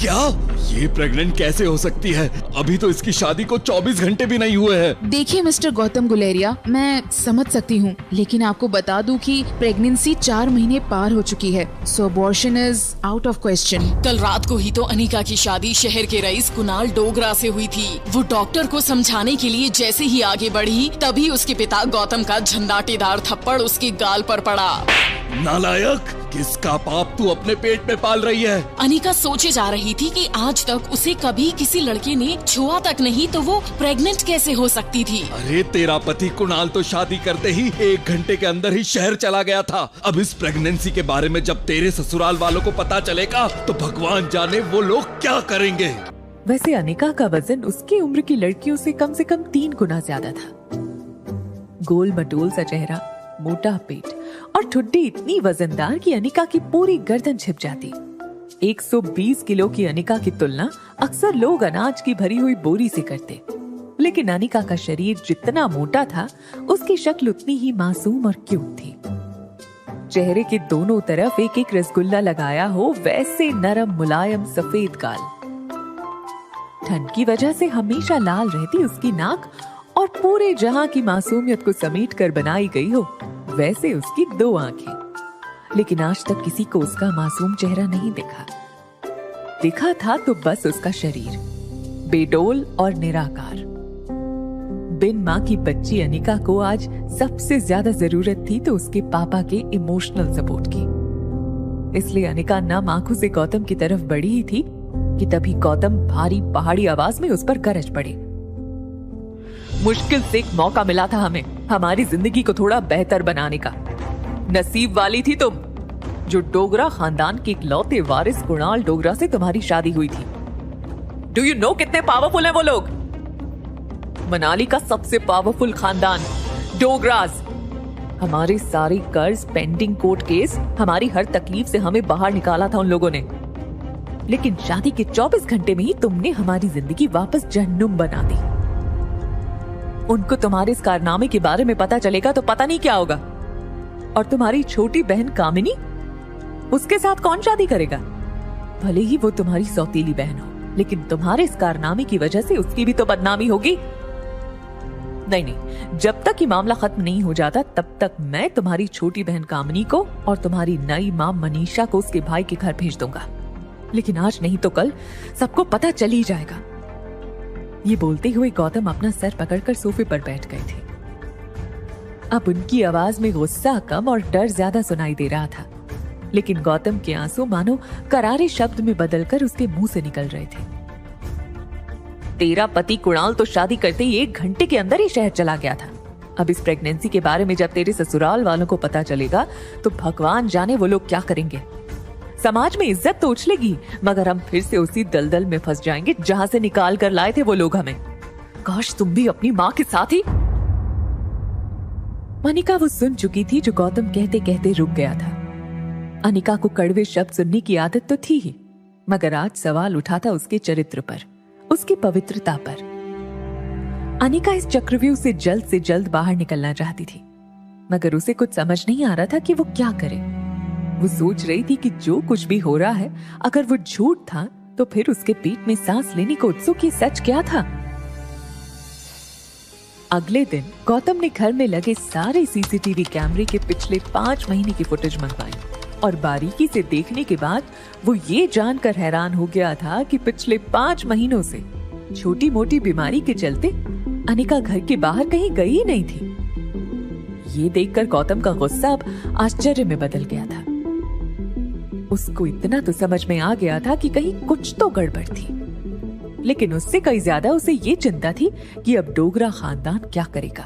क्या? ये प्रेग्नेंट कैसे हो सकती है? अभी तो इसकी शादी को 24 घंटे भी नहीं हुए हैं। देखिए मिस्टर गौतम गुलेरिया, मैं समझ सकती हूँ, लेकिन आपको बता दूं कि प्रेगनेंसी 4 महीने पार हो चुकी है, so abortion is out of question. कल रात को ही तो अनिका की शादी शहर के रईस कुणाल डोगरा से हुई थी। वो डॉक्टर को समझाने के लिए जैसे ही आगे बढ़ी, तभी उसके पिता गौतम का झंडाटेदार थप्पड़ उसके गाल पर पड़ा। नालायक, किसका पाप तू अपने पेट में पाल रही है? अनिका सोचे जा रही थी कि आज तक उसे कभी किसी लड़के ने छुआ तक नहीं, तो वो प्रेग्नेंट कैसे हो सकती थी। अरे तेरा पति कुणाल तो शादी करते ही 1 घंटे के अंदर ही शहर चला गया था। अब इस प्रेगनेंसी के बारे में जब तेरे ससुराल वालों को पता चलेगा तो भगवान जाने वो लोग क्या करेंगे। वैसे अनिका का वजन उसकी उम्र की लड़कियों से कम 3 गुना ज्यादा था। गोल मटोल सा चेहरा, मोटा पेट और ठुड्डी इतनी वजनदार कि अनिका की पूरी गर्दन छिप जाती। 120 किलो की अनिका की तुलना अक्सर लोग अनाज की भरी हुई बोरी से करते, लेकिन अनिका का शरीर जितना मोटा था, उसकी शक्ल उतनी ही मासूम और क्यूट थी। चेहरे के दोनों तरफ एक एक रसगुल्ला लगाया हो वैसे नरम मुलायम सफेद गाल। ठंड की वजह से हमेशा लाल रहती उसकी नाक और पूरे जहां की मासूमियत को समेट कर बनाई गई हो वैसे उसकी 2 आंखें। लेकिन आज तक किसी को उसका मासूम चेहरा नहीं दिखा था तो बस उसका शरीर, बेडोल और निराकार। बिन माँ की बच्ची अनिका को आज सबसे ज्यादा जरूरत थी तो उसके पापा के इमोशनल सपोर्ट की। इसलिए अनिका नम आंखों से गौतम की तरफ बढ़ी ही थी कि तभी गौतम भारी पहाड़ी आवाज में उस पर गरज पड़े। मुश्किल से एक मौका मिला था हमें हमारी जिंदगी को थोड़ा बेहतर बनाने का। नसीब वाली थी तुम जो डोगरा खानदान के इकलौते वारिस कुणाल डोगरा से तुम्हारी शादी हुई थी। डू यू नो कितने पावरफुल हैं वो लोग? मनाली का सबसे पावरफुल खानदान डोगरास। हमारे सारे कर्ज, पेंडिंग कोर्ट केस, हमारी हर तकलीफ से हमें बाहर निकाला था उन लोगों ने। लेकिन शादी के 24 घंटे में ही तुमने हमारी जिंदगी वापस जहन्नुम बना दी। उनको तुम्हारे इस कारनामे के बारे में पता चलेगा तो पता नहीं क्या होगा। और तुम्हारी छोटी बहन कामिनी, उसके साथ कौन शादी करेगा? भले ही वो तुम्हारी सौतेली बहन हो, लेकिन तुम्हारे इस कारनामे की वजह से उसकी भी तो बदनामी होगी। नहीं, जब तक ये मामला खत्म नहीं हो जाता तब तक मैं तुम्हारी छोटी बहन कामिनी को और तुम्हारी नई मां मनीषा को उसके भाई के घर भेज दूंगा। लेकिन आज नहीं तो कल सबको पता चल ही जाएगा। ये बोलते हुए गौतम अपना सर पकड़कर सोफे पर बैठ गए थे। अब उनकी आवाज में गुस्सा कम और डर ज्यादा सुनाई दे रहा था, लेकिन गौतम के आंसू मानो करारे शब्द में बदलकर उसके मुंह से निकल रहे थे। तेरा पति कुणाल तो शादी करते ही 1 घंटे के अंदर ही शहर चला गया था। अब इस प्रेगनेंसी के बारे में जब तेरे ससुराल वालों को पता चलेगा तो भगवान जाने वो लोग क्या करेंगे। समाज में इज्जत तो उछलेगी, मगर हम फिर से उसी दलदल में फंस जाएंगे जहां से निकाल कर लाए थे वो लोग हमें। काश तुम भी अपनी माँ के साथ ही। अनिका वो सुन चुकी थी जो गौतम कहते कहते रुक गया था। अनिका को कड़वे शब्द सुनने की आदत तो थी ही, मगर आज सवाल उठा था उसके चरित्र पर, उसकी पवित्रता पर। अनिका इस चक्रव्यूह से जल्द बाहर निकलना चाहती थी, मगर उसे कुछ समझ नहीं आ रहा था कि वो क्या करे। वो सोच रही थी कि जो कुछ भी हो रहा है, अगर वो झूठ था तो फिर उसके पेट में सांस लेने को उत्सुक ये सच क्या था। अगले दिन गौतम ने घर में लगे सारे सीसीटीवी कैमरे के पिछले 5 महीने की फुटेज मंगवाई और बारीकी से देखने के बाद वो ये जानकर हैरान हो गया था कि पिछले 5 महीनों से छोटी मोटी बीमारी के चलते अनिका घर के बाहर कहीं गई ही नहीं थी। ये देखकर गौतम का गुस्सा अब आश्चर्य में बदल गया था। उसको इतना तो समझ में आ गया था कि कहीं कुछ तो गड़बड़ थी, लेकिन उससे कहीं ज्यादा उसे ये चिंता थी कि अब डोगरा खानदान क्या करेगा।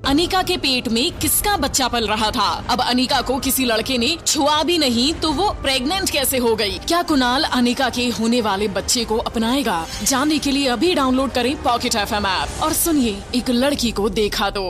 अनिका के पेट में किसका बच्चा पल रहा था? अब अनिका को किसी लड़के ने छुआ भी नहीं तो वो प्रेग्नेंट कैसे हो गई? क्या कुणाल अनिका के होने वाले बच्चे को अपनाएगा? जानने के लिए अभी डाउनलोड करें पॉकेट FM ऐप और सुनिए एक लड़की को देखा तो।